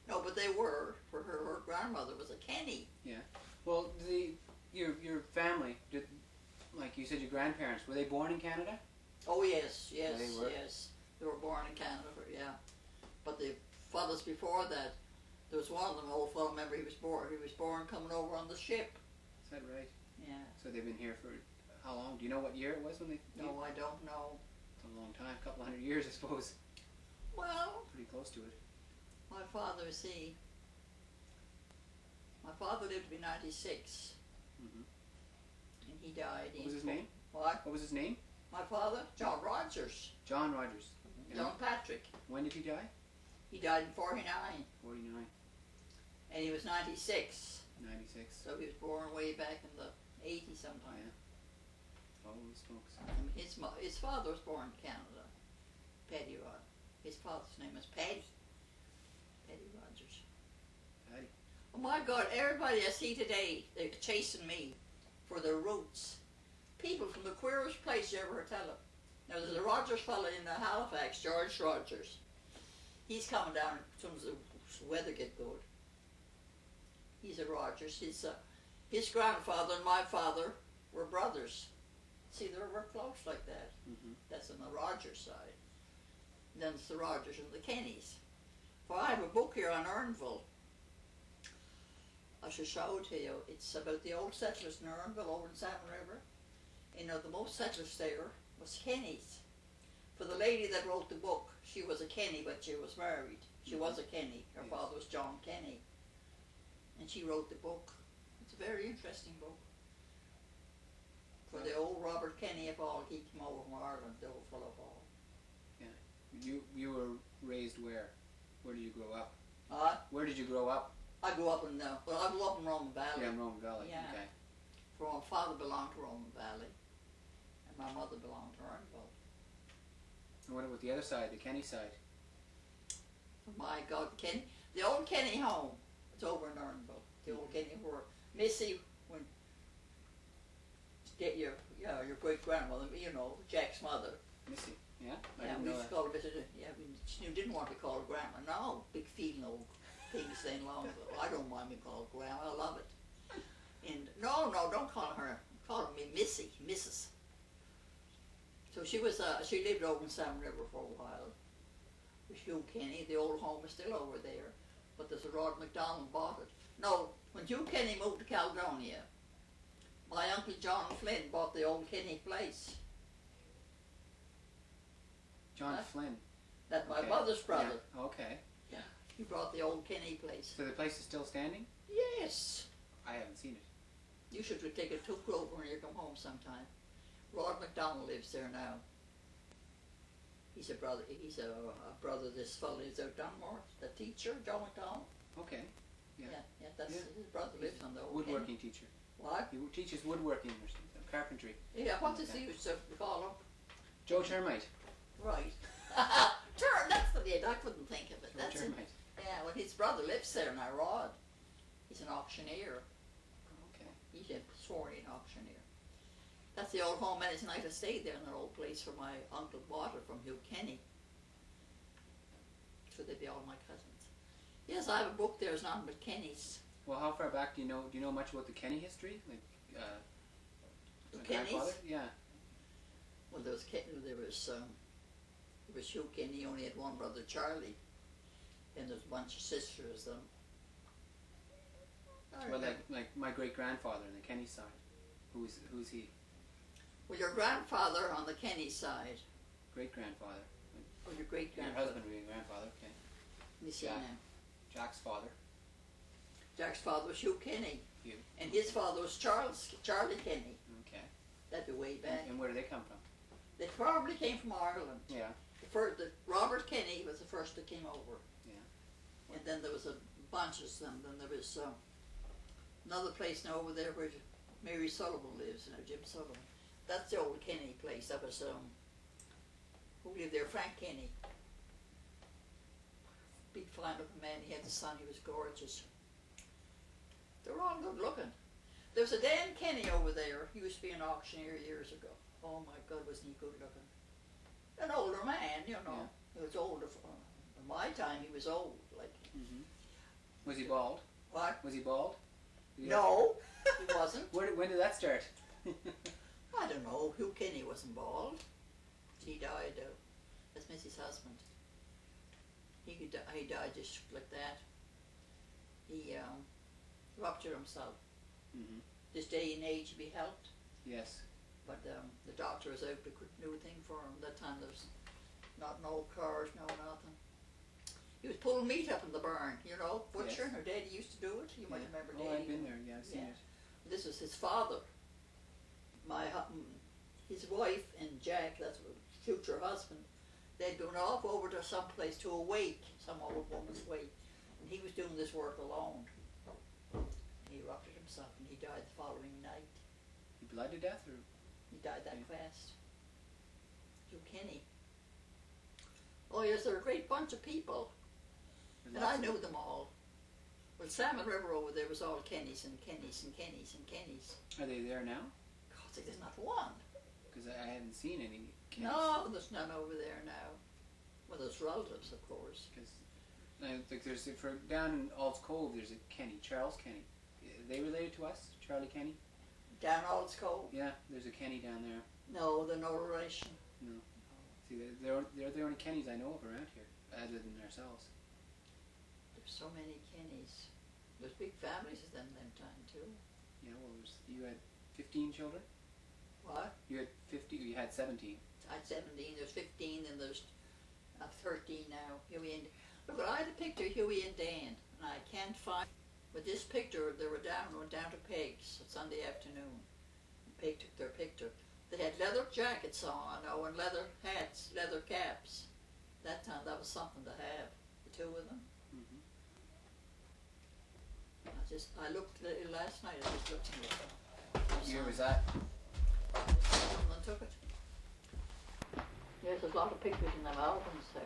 No, but they were. For her grandmother was a Kenny. Yeah. Well, your family, like you said, your grandparents, were they born in Canada? Oh yes, yes, Yeah, they were. yes. They were born in Canada, yeah. But the fathers before that, there was one of them, old fellow, remember he was born coming over on the ship. Is that right? Yeah. So they've been here for how long? Do you know what year it was when they? No, I don't know. It's a long time, a couple hundred years, I suppose. Well, Pretty close to it. my father lived to be 96, and he died. What was his name? What? What was his name? My father? John Rogers. John Rogers. John Patrick. When did he die? He died in 49. 49. And he was 96. 96. So he was born way back in the 80s sometime. Yeah. Holy smokes. His father was born in Canada. Paddy Rod. His father's name was Paddy. Paddy Rogers. Paddy. Oh my God, everybody I see today, they're chasing me for their roots. People from the queerest place you ever heard tell them. Now there's a Rogers fella in Halifax, George Rogers. He's coming down as soon as the weather get good. He's a Rogers. His grandfather and my father were brothers. See, they were close like that. That's on the Rogers side. Then it's the Rogers and the Kennys. For I have a book here on Ernville. I should show it to you. It's about the old settlers in Ernville over in Salmon River. You know, the most settlers there was Kennys. For the lady that wrote the book, she was a Kenny, but she was married. She was a Kenny. Her father was John Kenny. And she wrote the book. It's a very interesting book. For the old Robert Kenny of all, he came over from Ireland, the old fellow of all. Yeah. You were raised where? Where did you grow up? Where did you grow up? I grew up in, I grew up in Roman Valley. Yeah, in Roman Valley. Yeah. Okay. For my father belonged to Roman Valley, and my mother belonged to Ernville. And what about the other side, the Kenny side? Oh my God, the old Kenny home, it's over in Ernville. The old Kenny where Missy went get your great grandmother, you know, Jack's mother. Missy, yeah? Yeah, we used to call her she didn't want to call her grandma. No, big feeling old thing saying long ago. I don't mind being called grandma, I love it. And no, don't call her me Missy, Mrs. So she lived over in Salmon River for a while. With Hugh Kenny, the old home is still over there, but there's a Rod McDonald bought it. No, when Hugh Kenny moved to Caledonia, my Uncle John Flynn bought the old Kenny place. John Flynn. That's my mother's brother. Yeah. Okay. Yeah, he brought the old Kenny place. So the place is still standing? Yes. I haven't seen it. You should take a tour over when you come home sometime. Rod McDonald lives there now. He's a brother. He's a brother. This fellow lives out Dunmore. The teacher, Joe McDonald. Okay. Yeah. That's his brother lives on the old woodworking Kenny. Teacher. What? He teaches woodworking or something, carpentry. Yeah. What does he used to call him? Joe Termite. Right. That's the name. I couldn't think of it. Joe That's Termite. Yeah. Well, his brother lives there now. Rod. He's an auctioneer. Okay. He's a sworn-in auctioneer. That's the old home, and it's nice to stay there in that old place for my uncle bought it from Hugh Kenny. So they'd be all my cousins. Yes, I have a book there. It's nothing but Kenny's. Well, how far back do you know much about the Kenny history? Like, the Kenny's? Kennys? Yeah. Well, there was Hugh Kenny. He only had one brother, Charlie. And there's a bunch of sisters. Well, like my great grandfather on the Kenny side. Who's he? Well, your grandfather on the Kenny side. Great grandfather. Oh, your great Your grandfather. husband would be grandfather. Okay. Let me see now. Jack's father. Jack's father was Hugh Kenny. Hugh. And his father was Charlie Kenny. Okay. That'd be way back. And where do they come from? They probably came from Ireland. Yeah. Robert Kenny was the first that came over. Yeah. And then there was a bunch of them. Then there was another place now over there where Mary Sullivan lives, Jim Sullivan. That's the old Kenny place. That was, who lived there? Frank Kenny. Big fine looking man. He had the son. He was gorgeous. They were all good looking. There was a Dan Kenny over there. He used to be an auctioneer years ago. Oh my God, wasn't he good looking? An older man, you know. Yeah. He was older than my time he was old. Like. Mm-hmm. Was he bald? What? Was he bald? No, he wasn't. When did that start? I don't know. Hugh Kinney wasn't bald. He died. That's Missy's husband. He died just like that. He ruptured himself. Mm-hmm. This day and age to be helped. Yes. But the doctor was out, they couldn't do a thing for him. That time there was not no cars, no nothing. He was pulling meat up in the barn, you know, butcher. Yes. Her daddy used to do it. You might remember Oh, Daddy. I've been there. Yeah, I've seen it. This was his father. His wife and Jack, that's her future husband, they'd gone off over to some place to a wake, some old woman's wake, and he was doing this work alone. He ruptured himself and he died the following night. He bled to death, or He died that fast. Joe Kenny. Oh yes, they're a great bunch of people. And I knew them all. Well, Salmon River over there was all Kennys and Kennys and Kennys and Kennys. Are they there now? God, there's not one. Because I hadn't seen any. No, there's none over there now. Well, there's relatives, of course. Because like there's for down in Ald's Cove, there's a Kenny, Charles Kenny. Are they related to us, Charlie Kenny? Down Ald's Cove? Yeah, there's a Kenny down there. No, they're no relation. No. See, they're the only Kennys I know of around here, other than ourselves. There's so many Kennys. There's big families of them time too. Yeah, well, you had 15 children? What? You had 50, you had 17. I had 17, there's 15, and there's 13 now. Huey and look, I had a picture of Huey and Dan, and I can't find. But this picture, they went down to Peg's Sunday afternoon. Peg took their picture. They had leather jackets on, and leather hats, leather caps. That time, that was something to have. The two of them. Mm-hmm. I looked last night. I just looked at it. What year was that? Someone took it. Yes, there's a lot of pictures in them albums there.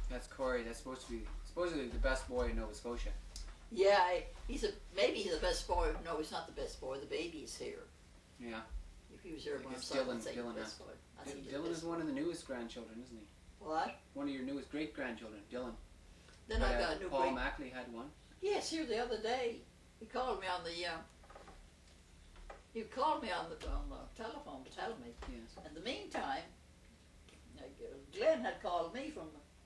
That's Corey. That's supposedly the best boy in Nova Scotia. Yeah, maybe he's the best boy. No, he's not the best boy. The baby's here. Yeah. If he was here by It's himself, Dylan. I'd say Dylan, the best boy. Dylan is one of the newest grandchildren, isn't he? What? One of your newest great grandchildren, Dylan. Then I got a new Paul Mackley had one. Yes, here the other day. He called me on the telephone to tell me. Yes. In the meantime, Glenn had called me from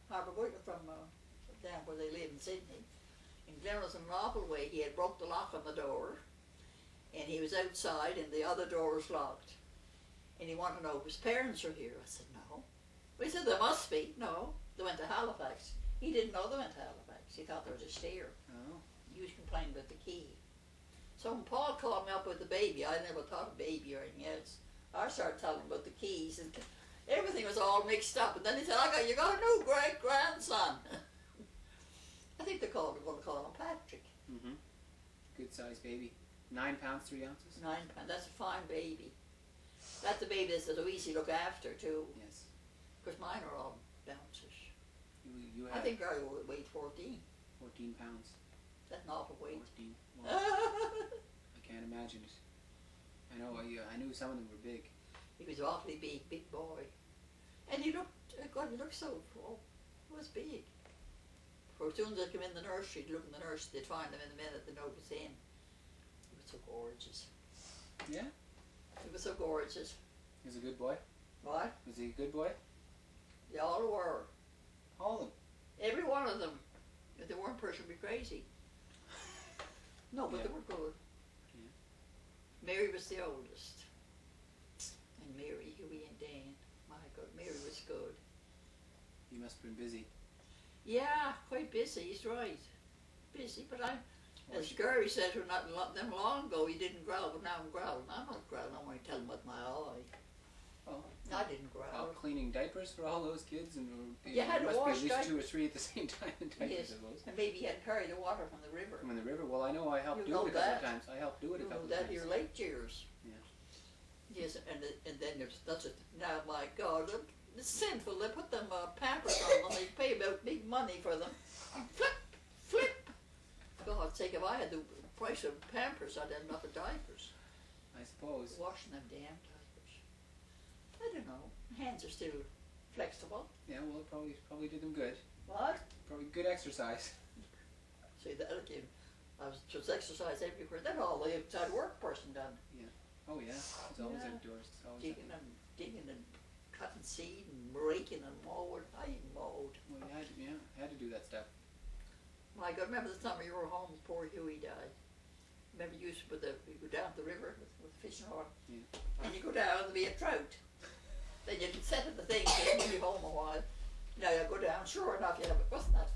Harbour from down where they live in Sydney. And Glenn was in an awful way. He had broke the lock on the door, and he was outside, and the other door was locked. And he wanted to know if his parents were here. I said, no. Well, he said, there must be. No, they went to Halifax. He didn't know they went to Halifax. He thought they were just here. Oh. He was complaining about the key. So when Paul called me up with the baby, I never thought of baby or anything else. I started telling him about the keys, and everything was all mixed up. And then he said, you got a new great-grandson. I think they're going to call him Patrick. Mm-hmm. Good sized baby. 9 pounds, 3 ounces? 9 pounds. That's a fine baby. That's a baby that's so easy to look after, too. Yes. Because mine are all bouncers. You I had think I weighed 14. 14 pounds. That's an awful weight. 14. Well, I can't imagine it. I know, I knew some of them were big. He was awfully big boy. And he looked, God, he looked so, he was big. For as soon as they come in the nursery, to look in the nursery, they'd find him in the minute the note was in. He was so gorgeous. Yeah? He was so gorgeous. He was a good boy? What? Was he a good boy? They all were. All of them? Every one of them. If they weren't perfectly crazy. No, but they were good. Yeah. Mary was the oldest. And Mary, Huey and Dan. My God, Mary was good. You must have been busy. Yeah, quite busy, he's right. Busy, but as Gary said not them long ago, he didn't growl, but now I'm growling. I'm not growling, I want to tell him with my eye. Oh. I didn't growl. Cleaning diapers for all those kids, and You had to must be wash at least diapers. 2 or 3 at the same time in diapers, Yes, I suppose. and maybe he had to carry the water from the river. From the river? Well, I know I helped You do know it a couple that. of times. I helped do it a You couple know of that times. your late years. Yeah. Yes, and then that's it. Now, my God, it's sinful. They put them Pampers on them. They pay about big money for them. Flip. God's sake, if I had the price of Pampers, I'd have enough of diapers. I suppose. Washing them damn diapers. I don't know. Hands are still flexible. Yeah, well, it probably did them good. What? Probably good exercise. See, that again. Just exercise everywhere. Then all the outside work person done. Oh yeah, it's always Yeah. outdoors. It's always Digging and cutting seed and raking and mowing. I even mowed. Well, you had to do that stuff. My God, remember the summer you were home, poor Huey died. Remember you used to you go down to the river with fishing rod, and you go down and there'd be a trout. Then you'd set at the thing, and you'd be home a while. Now you go down, sure enough, wasn't that